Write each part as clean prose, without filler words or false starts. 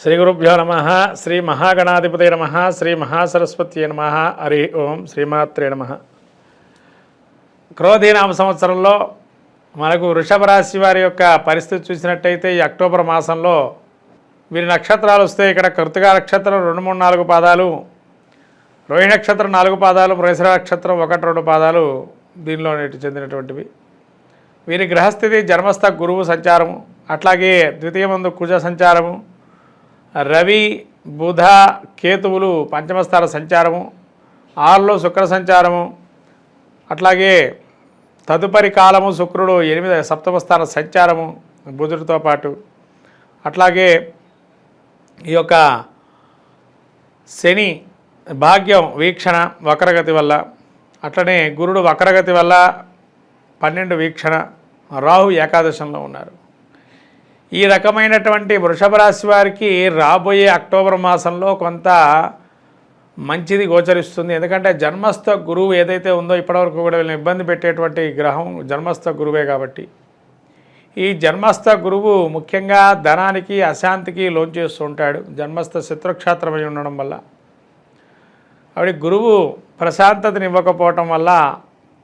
శ్రీ గురుభ్యో నమ. శ్రీ మహాగణాధిపతయ నమ. శ్రీ మహాసరస్వతి నమ. హరి ఓం. శ్రీమాత్రే నమ. క్రోధీనామ సంవత్సరంలో మనకు వృషభ రాశి వారి యొక్క పరిస్థితి చూసినట్టయితే ఈ అక్టోబర్ మాసంలో వీరి నక్షత్రాలు వస్తే ఇక్కడ కృతికా నక్షత్రం 2, 3, 4 పాదాలు, రోహిణి నక్షత్రం 4 పాదాలు, మృగశిర నక్షత్రం 1, 2 పాదాలు దీనిలో చెందినటువంటివి. వీరి గ్రహస్థితి జన్మస్థ గురువు సంచారము, అట్లాగే ద్వితీయమందు కుజ సంచారము, రవి బుధ కేతువులు పంచమస్థాన సంచారము, 6లో శుక్ర సంచారము, అట్లాగే తదుపరి కాలము శుక్రుడు 8 సప్తమస్థాన సంచారము బుధుడితో పాటు, అట్లాగే ఈ యొక్క శని భాగ్యం వీక్షణ వక్రగతి వల్ల, అట్లనే గురుడు వక్రగతి వల్ల 12 వీక్షణ, రాహు ఏకాదశంలో ఉన్నారు. ఈ రకమైనటువంటి వృషభ రాశి వారికి రాబోయే అక్టోబర్ మాసంలో కొంత మంచిది గోచరిస్తుంది. ఎందుకంటే జన్మస్థ గురువు ఏదైతే ఉందో ఇప్పటివరకు కూడా వీళ్ళని ఇబ్బంది పెట్టేటువంటి గ్రహం జన్మస్థ గురువే. కాబట్టి ఈ జన్మస్థ గురువు ముఖ్యంగా ధనానికి అశాంతికి లోంచేస్తూ ఉంటాడు. జన్మస్థ శత్రుక్షేత్రమై ఉండడం వల్ల ఆవిడ గురువు ప్రశాంతతని ఇవ్వకపోవటం వల్ల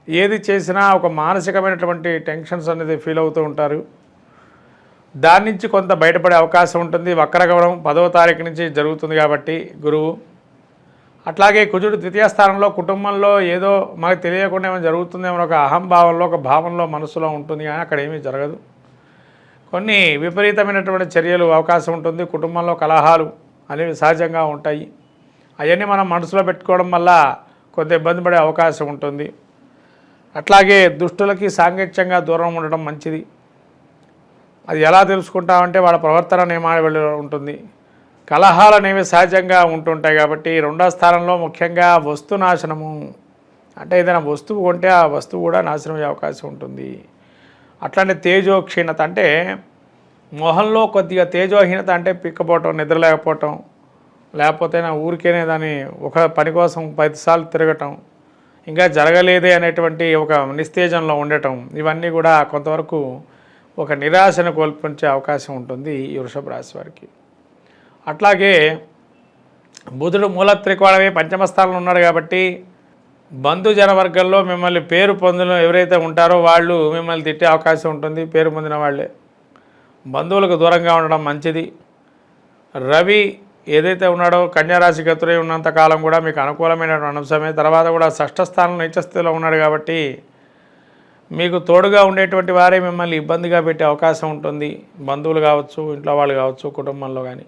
ఏది చేసినా ఒక మానసికమైనటువంటి టెన్షన్స్ అనేది ఫీల్ అవుతూ ఉంటారు. దాని నుంచి కొంత బయటపడే అవకాశం ఉంటుంది. వక్రగమనం 10వ తారీఖు నుంచి జరుగుతుంది కాబట్టి గురువు. అట్లాగే కుజుడు ద్వితీయ స్థానంలో కుటుంబంలో ఏదో మనకు తెలియకుండా ఏమైనా జరుగుతుందేమో ఒక అహంభావంలో, ఒక భావంలో మనసులో ఉంటుంది, కానీ అక్కడ ఏమీ జరగదు. కొన్ని విపరీతమైనటువంటి చర్యలు అవకాశం ఉంటుంది. కుటుంబంలో కలహాలు అనేవి సహజంగా ఉంటాయి. అవన్నీ మనం మనసులో పెట్టుకోవడం వల్ల కొంత ఇబ్బంది పడే అవకాశం ఉంటుంది. అట్లాగే దుష్టులకి సాంగత్యంగా దూరం ఉండడం మంచిది. అది ఎలా తెలుసుకుంటామంటే వాళ్ళ ప్రవర్తన నియమావళి ఉంటుంది. కలహాలు అనేవి సహజంగా ఉంటుంటాయి. కాబట్టి 2వ స్థానంలో ముఖ్యంగా వస్తు నాశనము, అంటే ఏదైనా వస్తువు కొంటే ఆ వస్తువు కూడా నాశనం అయ్యే అవకాశం ఉంటుంది. అట్లాంటి తేజోక్షీణత, అంటే మొహంలో కొద్దిగా తేజోహీనత, అంటే పిక్కపోవటం, నిద్ర లేకపోవటం, లేకపోతే నా ఊరికేనే దాన్ని ఒక పని కోసం 10 సార్లు తిరగటం, ఇంకా జరగలేదే అనేటువంటి ఒక నిస్తేజంలో ఉండటం, ఇవన్నీ కూడా కొంతవరకు ఒక నిరాశను కోల్పించే అవకాశం ఉంటుంది ఈ వృషభ రాశి వారికి. అట్లాగే బుధుడు మూల త్రికోణమే పంచమస్థానంలో ఉన్నాడు కాబట్టి బంధుజన వర్గంలో మిమ్మల్ని పేరు పొందిన ఎవరైతే ఉంటారో వాళ్ళు మిమ్మల్ని తిట్టే అవకాశం ఉంటుంది. పేరు పొందిన వాళ్ళే. బంధువులకు దూరంగా ఉండడం మంచిది. రవి ఏదైతే ఉన్నాడో కన్యారాశి గతులై ఉన్నంతకాలం కూడా మీకు అనుకూలమైనటువంటి అంశమే. తర్వాత కూడా 6వ స్థానంలో నీచస్థితిలో ఉన్నాడు కాబట్టి మీకు తోడుగా ఉండేటువంటి వారే మిమ్మల్ని ఇబ్బందిగా పెట్టే అవకాశం ఉంటుంది. బంధువులు కావచ్చు, ఇంట్లో వాళ్ళు కావచ్చు, కుటుంబంలో కానీ.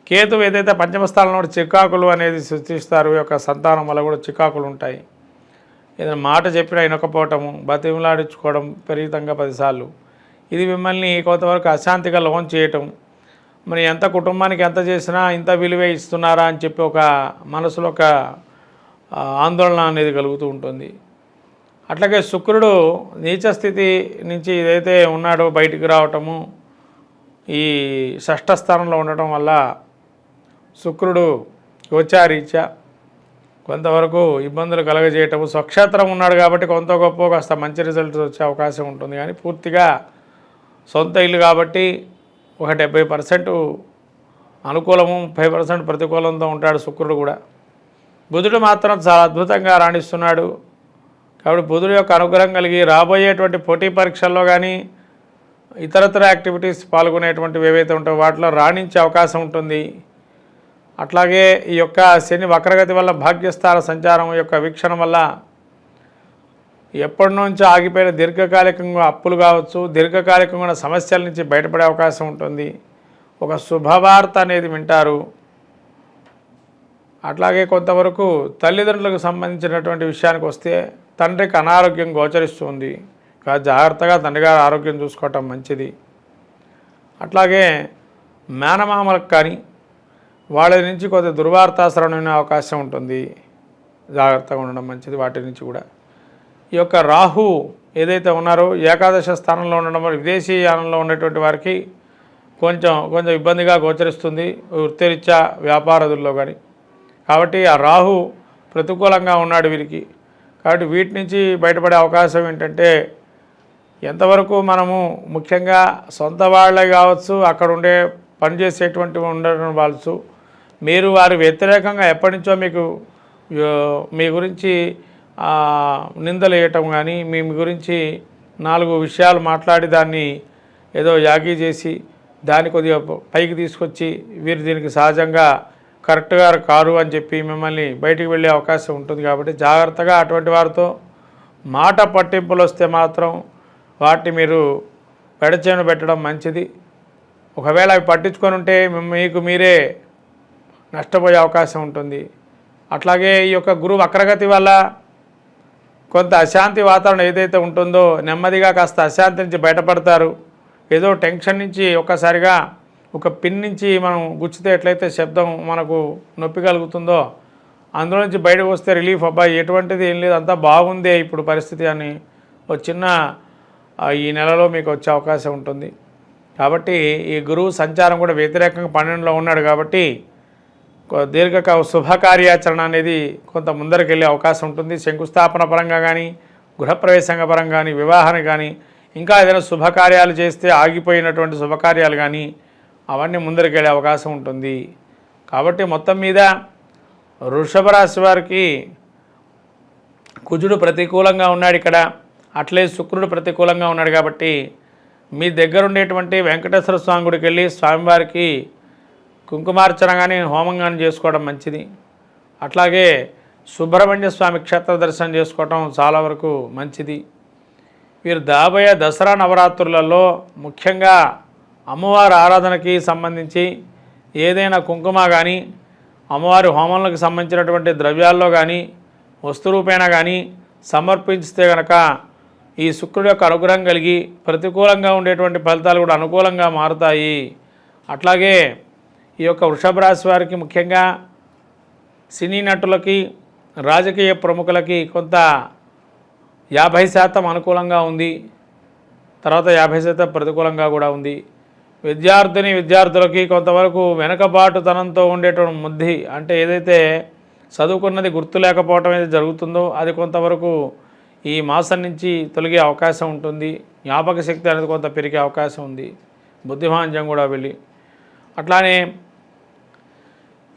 కేతువు ఏదైతే పంచమ స్థానంలో చికాకులు అనేది సృష్టిస్తారు. యొక్క సంతానం వల్ల కూడా చికాకులు ఉంటాయి. ఏదైనా మాట చెప్పినా వినకపోవటము, బతిమలాడించుకోవడం విపరీతంగా 10 సార్లు, ఇది మిమ్మల్ని కొంతవరకు అశాంతిగా లోన్ చేయటం. మరి ఎంత కుటుంబానికి ఎంత చేసినా ఇంత విలువే ఇస్తున్నారా అని చెప్పి ఒక మనసులో ఒక ఆందోళన అనేది కలుగుతూ ఉంటుంది. అట్లాగే శుక్రుడు నీచ స్థితి నుంచి ఏదైతే ఉన్నాడో బయటికి రావటము, ఈ 6వ స్థానంలో ఉండటం వల్ల శుక్రుడు గోచారీత్యా కొంతవరకు ఇబ్బందులు కలగజేయటము. స్వక్షేత్రం ఉన్నాడు కాబట్టి కొంత గొప్ప కాస్త మంచి రిజల్ట్స్ వచ్చే అవకాశం ఉంటుంది. కానీ పూర్తిగా సొంత ఇల్లు కాబట్టి ఒక 70% అనుకూలము, 30% ప్రతికూలంతో ఉంటాడు శుక్రుడు కూడా. బుధుడు మాత్రం చాలా అద్భుతంగా రాణిస్తున్నాడు. కాబట్టి బుధుడు యొక్క అనుగ్రహం కలిగి రాబోయేటువంటి పోటీ పరీక్షల్లో కానీ ఇతరతర యాక్టివిటీస్ పాల్గొనేటువంటివి ఏవైతే ఉంటాయో వాటిలో రాణించే అవకాశం ఉంటుంది. అట్లాగే ఈ యొక్క శని వక్రగతి వల్ల భాగ్యస్థాన సంచారం యొక్క వీక్షణ వల్ల ఎప్పటి నుంచో ఆగిపోయిన దీర్ఘకాలికంగా అప్పులు కావచ్చు, దీర్ఘకాలికంగా సమస్యల నుంచి బయటపడే అవకాశం ఉంటుంది. ఒక శుభవార్త అనేది వింటారు. అట్లాగే కొంతవరకు తల్లిదండ్రులకు సంబంధించినటువంటి విషయానికి వస్తే తండ్రికి అనారోగ్యం గోచరిస్తుంది. జాగ్రత్తగా తండ్రి గారి ఆరోగ్యం చూసుకోవటం మంచిది. అట్లాగే మేనమామలకు కానీ వాళ్ళ నుంచి కొంత దుర్వార్తాశ్రవణ అవకాశం ఉంటుంది. జాగ్రత్తగా ఉండడం మంచిది వాటి నుంచి కూడా. ఈ యొక్క రాహు ఏదైతే ఉన్నారో ఏకాదశ స్థానంలో ఉండడం వల్ల విదేశీయానంలో ఉన్నటువంటి వారికి కొంచెం ఇబ్బందిగా గోచరిస్తుంది వృత్తిరీత్యా వ్యాపారదుల్లో కానీ. కాబట్టి ఆ రాహు ప్రతికూలంగా ఉన్నాడు వీరికి. కాబట్టి వీటి నుంచి బయటపడే అవకాశం ఏంటంటే ఎంతవరకు మనము ముఖ్యంగా సొంత వాళ్ళే కావచ్చు, అక్కడ ఉండే పనిచేసేటువంటి ఉండడం వాళ్ళు మీరు వారి వ్యతిరేకంగా ఎప్పటి నుంచో మీకు మీ గురించి నిందలు వేయటం కానీ మీ గురించి 4 విషయాలు మాట్లాడి దాన్ని ఏదో యాగీ చేసి దాన్ని కొద్దిగా పైకి తీసుకొచ్చి వీరు దీనికి సహజంగా కరెక్ట్గా కారు అని చెప్పి మిమ్మల్ని బయటికి వెళ్ళే అవకాశం ఉంటుంది. కాబట్టి జాగ్రత్తగా అటువంటి వారితో మాట పట్టింపులు వస్తే మాత్రం వాటిని మీరు పెడచేను పెట్టడం మంచిది. ఒకవేళ అవి పట్టించుకొని ఉంటే మీకు మీరే నష్టపోయే అవకాశం ఉంటుంది. అట్లాగే ఈ యొక్క గురు వక్రగతి వల్ల కొంత అశాంతి వాతావరణం ఏదైతే ఉంటుందో నెమ్మదిగా కాస్త అశాంతి నుంచి బయటపడతారు. ఏదో టెన్షన్ నుంచి ఒక్కసారిగా ఒక పిన్ నుంచి మనం గుచ్చితే ఎట్లయితే శబ్దం మనకు నొప్పి కలుగుతుందో అందులో నుంచి బయటకు వస్తే రిలీఫ్, అబ్బాయి ఎటువంటిది ఏం లేదు, అంతా బాగుందే ఇప్పుడు పరిస్థితి అని ఒక చిన్న ఈ నెలలో మీకు వచ్చే అవకాశం ఉంటుంది. కాబట్టి ఈ గురువు సంచారం కూడా వ్యతిరేకంగా 12లో ఉన్నాడు కాబట్టి శుభకార్యాచరణ అనేది కొంత ముందరికి వెళ్ళే అవకాశం ఉంటుంది. శంకుస్థాపన పరంగా కానీ, గృహప్రవేశంగా పరంగా కానీ, వివాహాన్ని కానీ, ఇంకా ఏదైనా శుభకార్యాలు చేస్తే ఆగిపోయినటువంటి శుభకార్యాలు కానీ అవన్నీ ముందరికి వెళ్ళే అవకాశం ఉంటుంది. కాబట్టి మొత్తం మీద వృషభ రాశి వారికి కుజుడు ప్రతికూలంగా ఉన్నాడు ఇక్కడ, అట్లే శుక్రుడు ప్రతికూలంగా ఉన్నాడు. కాబట్టి మీ దగ్గర ఉండేటువంటి వెంకటేశ్వర స్వామి గుడికి వెళ్ళి స్వామివారికి కుంకుమార్చన కానీ హోమం కానీ చేసుకోవడం మంచిది. అట్లాగే సుబ్రహ్మణ్య స్వామి క్షేత్ర దర్శనం చేసుకోవడం చాలా వరకు మంచిది. వీరు రాబోయే దసరా నవరాత్రులలో ముఖ్యంగా అమ్మవారి ఆరాధనకి సంబంధించి ఏదైనా కుంకుమ కానీ అమ్మవారి హోమంలకు సంబంధించినటువంటి ద్రవ్యాల్లో కానీ వస్తురూపేణ కానీ సమర్పించితే కనుక ఈ శుక్రుడి యొక్క అనుగ్రహం కలిగి ప్రతికూలంగా ఉండేటువంటి ఫలితాలు కూడా అనుకూలంగా మారుతాయి. అట్లాగే ఈ యొక్క వృషభ రాశి వారికి ముఖ్యంగా సినీ నటులకి, రాజకీయ ప్రముఖులకి కొంత 50% అనుకూలంగా ఉంది, తర్వాత 50% ప్రతికూలంగా కూడా ఉంది. విద్యార్థులకి కొంతవరకు వెనకబాటుతనంతో ఉండేటువంటి బుద్ధి, అంటే ఏదైతే చదువుకున్నది గుర్తు లేకపోవటం ఏది జరుగుతుందో అది కొంతవరకు ఈ మాసం నుంచి తొలగే అవకాశం ఉంటుంది. జ్ఞాపక శక్తి అనేది కొంత పెరిగే అవకాశం ఉంది, బుద్ధిమాంద్యం కూడా వెళ్ళి. అట్లానే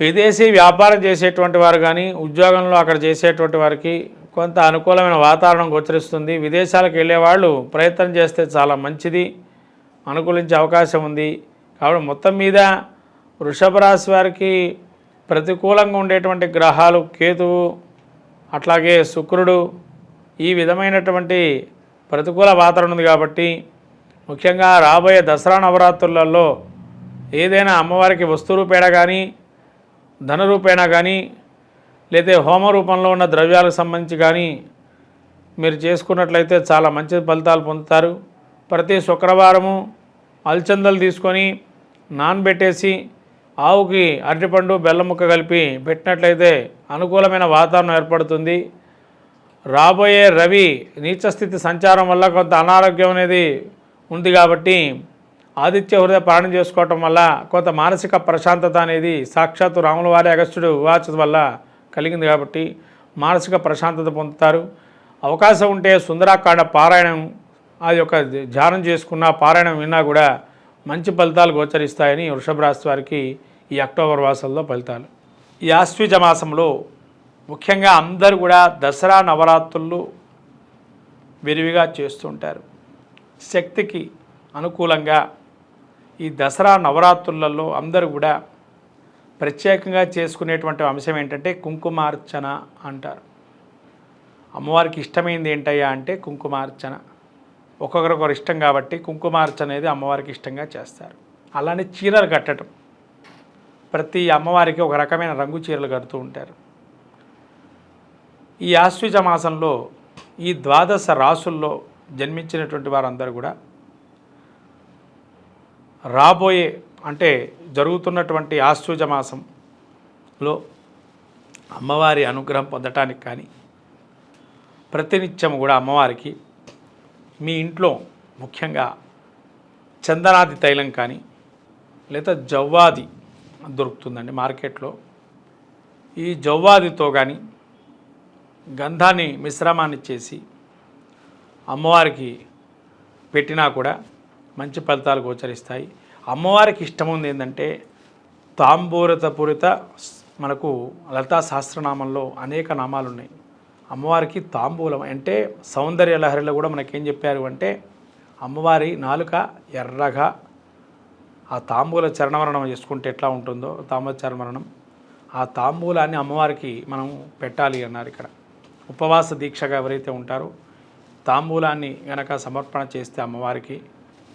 విదేశీ వ్యాపారం చేసేటువంటి వారు కానీ, ఉద్యోగంలో అక్కడ చేసేటువంటి వారికి కొంత అనుకూలమైన వాతావరణం గోచరిస్తుంది. విదేశాలకు వెళ్ళేవాళ్ళు ప్రయత్నం చేస్తే చాలా మంచిది, అనుకూలించే అవకాశం ఉంది. కాబట్టి మొత్తం మీద వృషభ రాశి వారికి ప్రతికూలంగా ఉండేటువంటి గ్రహాలు కేతువు, అట్లాగే శుక్రుడు, ఈ విధమైనటువంటి ప్రతికూల వాతావరణం ఉంది. కాబట్టి ముఖ్యంగా రాబోయే దసరా నవరాత్రులలో ఏదైనా అమ్మవారికి వస్తురూపేణ కానీ, ధనరూపేణ కానీ, లేదా హోమ రూపంలో ఉన్న ద్రవ్యాలకు సంబంధించి కానీ మీరు చేసుకున్నట్లయితే చాలా మంచి ఫలితాలు పొందుతారు. ప్రతి శుక్రవారము అలచందలు తీసుకొని నానబెట్టేసి ఆవుకి అరటిపండు బెల్లం ముక్క కలిపి పెట్టినట్లయితే అనుకూలమైన వాతావరణం ఏర్పడుతుంది. రాబోయే రవి నీచస్థితి సంచారం వల్ల కొంత అనారోగ్యం అనేది ఉంది. కాబట్టి ఆదిత్య హృదయ పాలన చేసుకోవటం వల్ల కొంత మానసిక ప్రశాంతత అనేది సాక్షాత్తు రాముల వారి అగస్త్యుడు వాచ వల్ల కలిగింది. కాబట్టి మానసిక ప్రశాంతత పొందుతారు. అవకాశం ఉంటే సుందరాకాండ పారాయణం అది యొక్క ధ్యానం చేసుకున్న పారాయణం విన్నా కూడా మంచి ఫలితాలు గోచరిస్తాయని వృషభ రాశి వారికి ఈ అక్టోబర్ మాసంలో ఫలితాలు. ఈ ఆశ్వీజ మాసంలో ముఖ్యంగా అందరూ కూడా దసరా నవరాత్రులు విరివిగా చేస్తుంటారు. శక్తికి అనుకూలంగా ఈ దసరా నవరాత్రులలో అందరూ కూడా ప్రత్యేకంగా చేసుకునేటువంటి అంశం ఏంటంటే కుంకుమార్చన అంటారు. అమ్మవారికి ఇష్టమైంది ఏంటయ్యా అంటే కుంకుమార్చన. ఒక్కొక్కరొకరు ఇష్టం కాబట్టి కుంకుమార్చన అనేది అమ్మవారికి ఇష్టంగా చేస్తారు. అలానే చీరలు కట్టడం, ప్రతి అమ్మవారికి ఒక రకమైన రంగు చీరలు కడుతూ ఉంటారు. ఈ ఆశ్వీజ మాసంలో ఈ 12 రాసుల్లో జన్మించినటువంటి వారందరూ కూడా రాబోయే అంటే జరుగుతున్నటువంటి ఆశ్వీజ మాసంలో అమ్మవారి అనుగ్రహం పొందటానికి కానీ ప్రతినిత్యం కూడా అమ్మవారికి మీ ఇంట్లో ముఖ్యంగా చందనాది తైలం కానీ లేదా జవ్వాది దొరుకుతుందండి మార్కెట్లో. ఈ జవ్వాదితో కానీ గంధాన్ని మిశ్రమాన్ని చేసి అమ్మవారికి పెట్టినా కూడా మంచి ఫలితాలు గోచరిస్తాయి. అమ్మవారికి ఇష్టం ఉంది ఏంటంటే తాంబూరతపూరిత. మనకు లలితా సహస్రనామంలో అనేక నామాలు ఉన్నాయి. అమ్మవారికి తాంబూలం అంటే సౌందర్య లహరిలో కూడా మనకేం చెప్పారు అంటే అమ్మవారి నాలుక ఎర్రగా ఆ తాంబూల చరణవరణం చేసుకుంటే ఎట్లా ఉంటుందో తాంబూల చరణవరణం ఆ తాంబూలాన్ని అమ్మవారికి మనం పెట్టాలి అన్నారు. ఇక్కడ ఉపవాస దీక్షగా ఎవరైతే ఉంటారో తాంబూలాన్ని గనక సమర్పణ చేస్తే అమ్మవారికి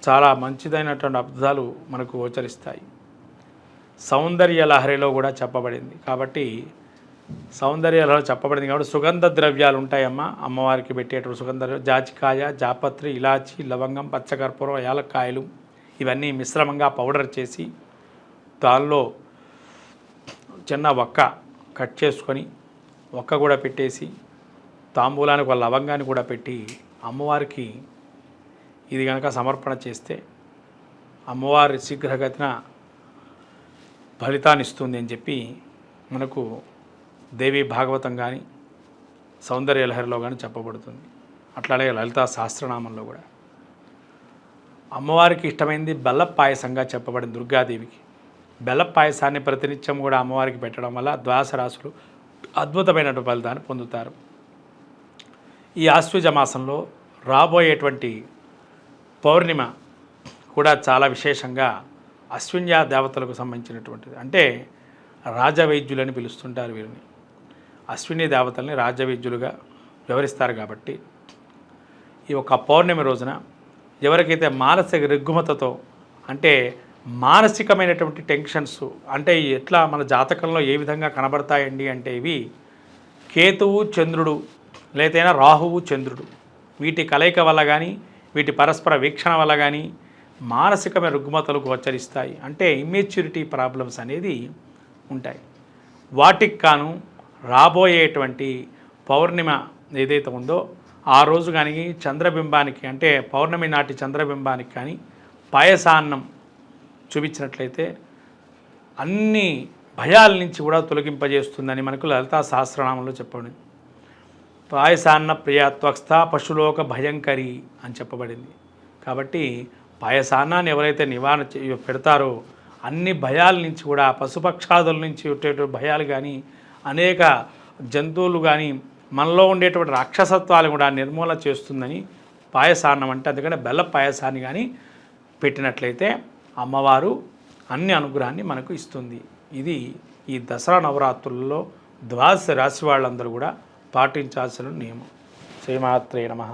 చాలా మంచిదైనటువంటి అద్భుతాలు మనకు గోచరిస్తాయి. సౌందర్య లహరిలో కూడా చెప్పబడింది కాబట్టి సౌందర్య లహరి చెప్పబడింది కాబట్టి సుగంధ ద్రవ్యాలు ఉంటాయమ్మ అమ్మవారికి పెట్టేటువంటి సుగంధ జాజికాయ, జాపత్రి, ఇలాచి, లవంగం, పచ్చకర్పూరం, యాలక్కాయలు ఇవన్నీ మిశ్రమంగా పౌడర్ చేసి దానిలో చిన్న ఒక్క కట్ చేసుకొని ఒక్క కూడా పెట్టేసి తాంబూలానికి ఒక లవంగాన్ని కూడా పెట్టి అమ్మవారికి ఇది కనుక సమర్పణ చేస్తే అమ్మవారి శీఘ్రగతిన ఫలితాన్ని ఇస్తుంది అని చెప్పి మనకు దేవి భాగవతం కానీ సౌందర్య లహరిలో కానీ చెప్పబడుతుంది. అట్లానే లలితా సహస్రనామంలో కూడా అమ్మవారికి ఇష్టమైంది బెల్ల పాయసంగా చెప్పబడింది. దుర్గాదేవికి బెల్ల పాయసాన్ని ప్రతినిత్యం కూడా అమ్మవారికి పెట్టడం వల్ల ద్వాదశ రాశులు అద్భుతమైనటువంటి ఫలితాన్ని పొందుతారు. ఈ ఆశ్వయుజ మాసంలో రాబోయేటువంటి పౌర్ణిమ కూడా చాలా విశేషంగా అశ్విన్య దేవతలకు సంబంధించినటువంటిది. అంటే రాజవైద్యులని పిలుస్తుంటారు వీరిని. అశ్విని దేవతల్ని రాజవైద్యులుగా వ్యవహరిస్తారు కాబట్టి ఈ ఒక పౌర్ణమి రోజున ఎవరికైతే మానసిక రుగ్మతతో అంటే మానసికమైనటువంటి టెన్షన్స్ అంటే ఎట్లా మన జాతకంలో ఏ విధంగా కనబడతాయండి అంటే ఇవి కేతువు చంద్రుడు లేదైనా రాహువు చంద్రుడు వీటి కలయిక వల్ల కానీ వీటి పరస్పర వీక్షణ వల్ల కానీ మానసికమైన రుగ్మతలు గోచరిస్తాయి. అంటే ఇమ్మెచ్యూరిటీ ప్రాబ్లమ్స్ అనేది ఉంటాయి. వాటికి కాను రాబోయేటువంటి పౌర్ణిమ ఏదైతే ఉందో ఆ రోజు కానీ చంద్రబింబానికి అంటే పౌర్ణమి నాటి చంద్రబింబానికి కానీ పాయసాన్నం చూపించినట్లయితే అన్ని భయాల నుంచి కూడా తొలగింపజేస్తుందని మనకు లలితా సహస్రనామంలో చెప్పబడింది. పాయసాన్న ప్రియాత్వస్థ పశులోక భయంకరి అని చెప్పబడింది. కాబట్టి పాయసాన్నాన్ని ఎవరైతే నివారణ పెడతారో అన్ని భయాల నుంచి కూడా పశుపక్షాదుల నుంచి ఉండేటువంటి భయాలు కానీ అనేక జంతువులు కానీ మనలో ఉండేటువంటి రాక్షసత్వాలు కూడా నిర్మూలన చేస్తుందని పాయసాన్నం అంటే అందుకని బెల్ల పాయసాన్ని కానీ పెట్టినట్లయితే అమ్మవారు అన్ని అనుగ్రహాన్ని మనకు ఇస్తుంది. ఇది ఈ దసరా నవరాత్రులలో ద్వాదశ రాశి వాళ్ళందరూ కూడా పాటించాల్సిన నియమం. శ్రీమాత్రే నమః.